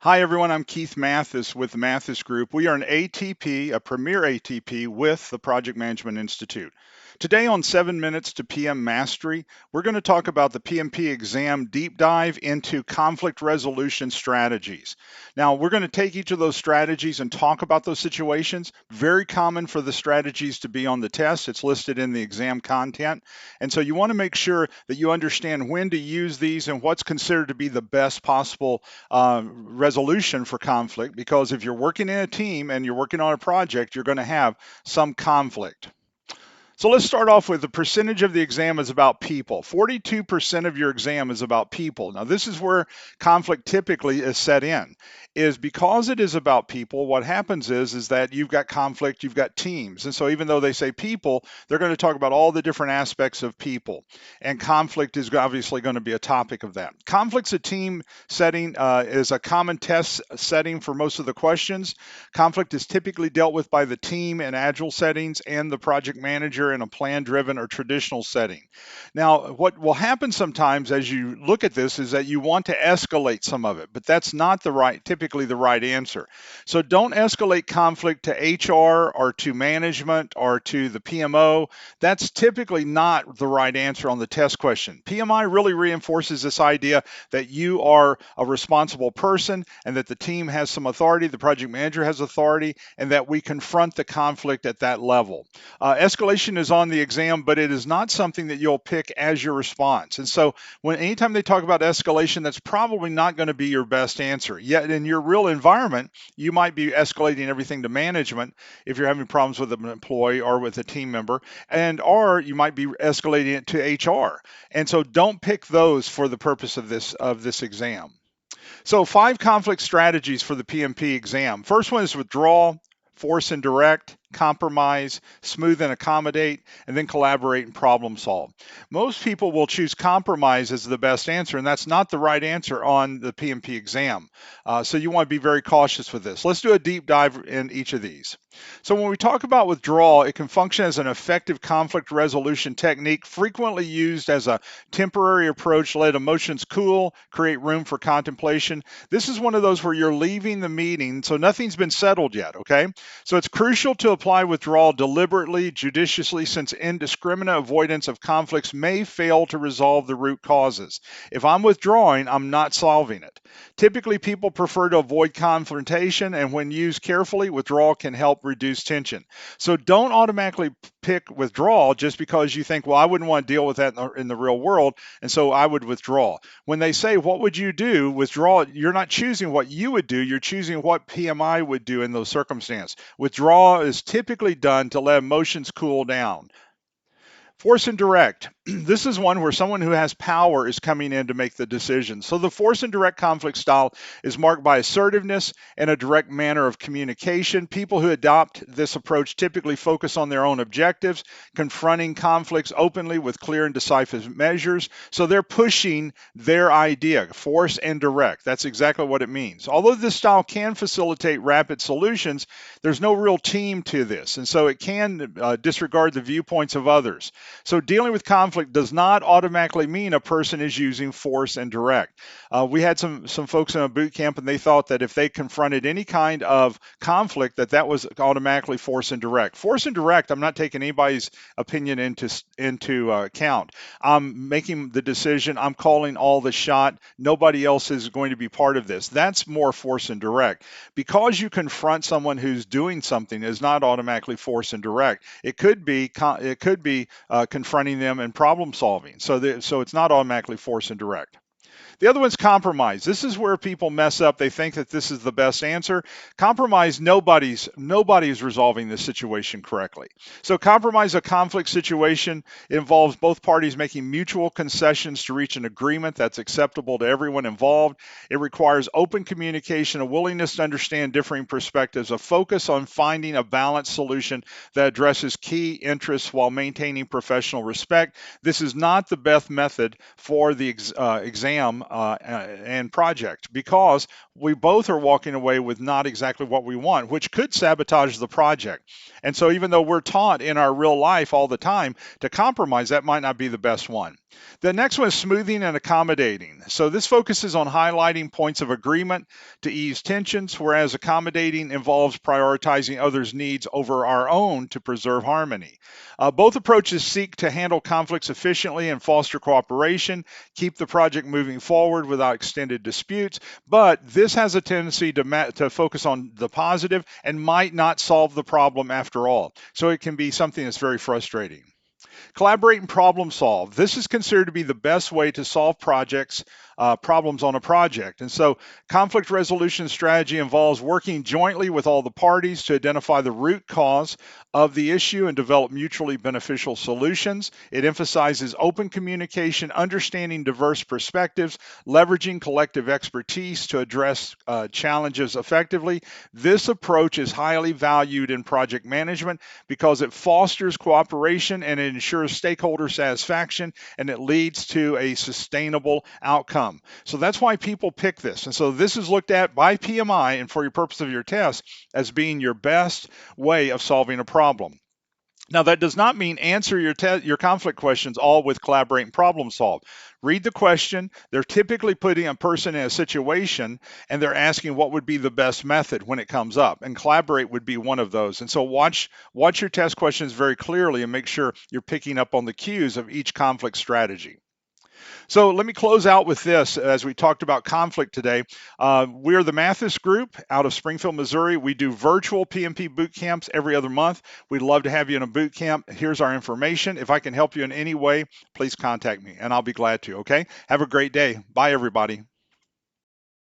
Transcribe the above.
Hi, everyone. I'm Keith Mathis with the Mathis Group. We are an ATP, a premier ATP with the Project Management Institute. Today on 7 Minutes to PM Mastery, we're going to talk about the PMP exam deep dive into conflict resolution strategies. Now, we're going to take each of those strategies and talk about those situations. Very common for the strategies to be on the test. It's listed in the exam content. And so you want to make sure that you understand when to use these and what's considered to be the best possible resolution for conflict, because if you're working in a team and you're working on a project, you're going to have some conflict. So let's start off with the percentage of the exam is about people. 42% of your exam is about people. Now, this is where conflict typically is set in. Is because it is about people, what happens is that you've got conflict, you've got teams. And so even though they say people, they're going to talk about all the different aspects of people. And conflict is obviously going to be a topic of that. Conflict's a team setting, is a common test setting for most of the questions. Conflict is typically dealt with by the team in agile settings and the project manager in a plan driven or traditional setting. Now, what will happen sometimes as you look at this is that you want to escalate some of it, but that's not typically the right answer. So don't escalate conflict to HR or to management or to the PMO. That's typically not the right answer on the test question. PMI really reinforces this idea that you are a responsible person and that the team has some authority, the project manager has authority, and that we confront the conflict at that level. Escalation is on the exam, but it is not something that you'll pick as your response. And so anytime they talk about escalation, that's probably not going to be your best answer. Yet in your real environment, you might be escalating everything to management if you're having problems with an employee or with a team member, or you might be escalating it to HR. And so don't pick those for the purpose of this exam. So 5 conflict strategies for the PMP exam. First one is withdraw, force and direct, compromise, smooth and accommodate, and then collaborate and problem solve. Most people will choose compromise as the best answer, and that's not the right answer on the PMP exam. So you want to be very cautious with this. Let's do a deep dive in each of these. So when we talk about withdrawal, it can function as an effective conflict resolution technique, frequently used as a temporary approach to let emotions cool, create room for contemplation. This is one of those where you're leaving the meeting, so nothing's been settled yet, okay? So it's crucial to apply withdrawal deliberately, judiciously, since indiscriminate avoidance of conflicts may fail to resolve the root causes. If I'm withdrawing, I'm not solving it. Typically, people prefer to avoid confrontation, and when used carefully, withdrawal can help reduce tension. So don't automatically pick withdrawal just because you think, well, I wouldn't want to deal with that in the real world, and so I would withdraw. When they say, what would you do? Withdraw, you're not choosing what you would do, you're choosing what PMI would do in those circumstances. Withdrawal is typically done to let emotions cool down. Force and direct. This is one where someone who has power is coming in to make the decision. So the force and direct conflict style is marked by assertiveness and a direct manner of communication. People who adopt this approach typically focus on their own objectives, confronting conflicts openly with clear and decisive measures. So they're pushing their idea, force and direct. That's exactly what it means. Although this style can facilitate rapid solutions, there's no real team to this. And so it can disregard the viewpoints of others. So dealing with conflict does not automatically mean a person is using force and direct. We had some folks in a boot camp, and they thought that if they confronted any kind of conflict, that was automatically force and direct. Force and direct, I'm not taking anybody's opinion into account. I'm making the decision. I'm calling all the shot. Nobody else is going to be part of this. That's more force and direct. Because you confront someone who's doing something is not automatically force and direct. It could be confronting them and problem solving. So it's not automatically force and direct. The other one's compromise. This is where people mess up. They think that this is the best answer. Compromise, nobody's resolving this situation correctly. So compromise, a conflict situation, involves both parties making mutual concessions to reach an agreement that's acceptable to everyone involved. It requires open communication, a willingness to understand differing perspectives, a focus on finding a balanced solution that addresses key interests while maintaining professional respect. This is not the best method for the exam and project, because we both are walking away with not exactly what we want, which could sabotage the project. And so, even though we're taught in our real life all the time to compromise, that might not be the best one. The next one is smoothing and accommodating. So, this focuses on highlighting points of agreement to ease tensions, whereas accommodating involves prioritizing others' needs over our own to preserve harmony. Both approaches seek to handle conflicts efficiently and foster cooperation, keep the project moving forward without extended disputes, but this has a tendency to focus on the positive and might not solve the problem after all. So it can be something that's very frustrating. Collaborate and problem solve. This is considered to be the best way to solve problems on a project. And so, conflict resolution strategy involves working jointly with all the parties to identify the root cause of the issue and develop mutually beneficial solutions. It emphasizes open communication, understanding diverse perspectives, leveraging collective expertise to address challenges effectively. This approach is highly valued in project management because it fosters cooperation and it ensures stakeholder satisfaction, and it leads to a sustainable outcome. So that's why people pick this. And so this is looked at by PMI and for your purpose of your test as being your best way of solving a problem. Now, that does not mean answer your conflict questions all with collaborate and problem solve. Read the question. They're typically putting a person in a situation and they're asking what would be the best method when it comes up. And collaborate would be one of those. And so watch your test questions very clearly and make sure you're picking up on the cues of each conflict strategy. So let me close out with this as we talked about conflict today. We're the Mathis Group out of Springfield, Missouri. We do virtual PMP boot camps every other month. We'd love to have you in a boot camp. Here's our information. If I can help you in any way, please contact me and I'll be glad to. Okay? Have a great day. Bye, everybody.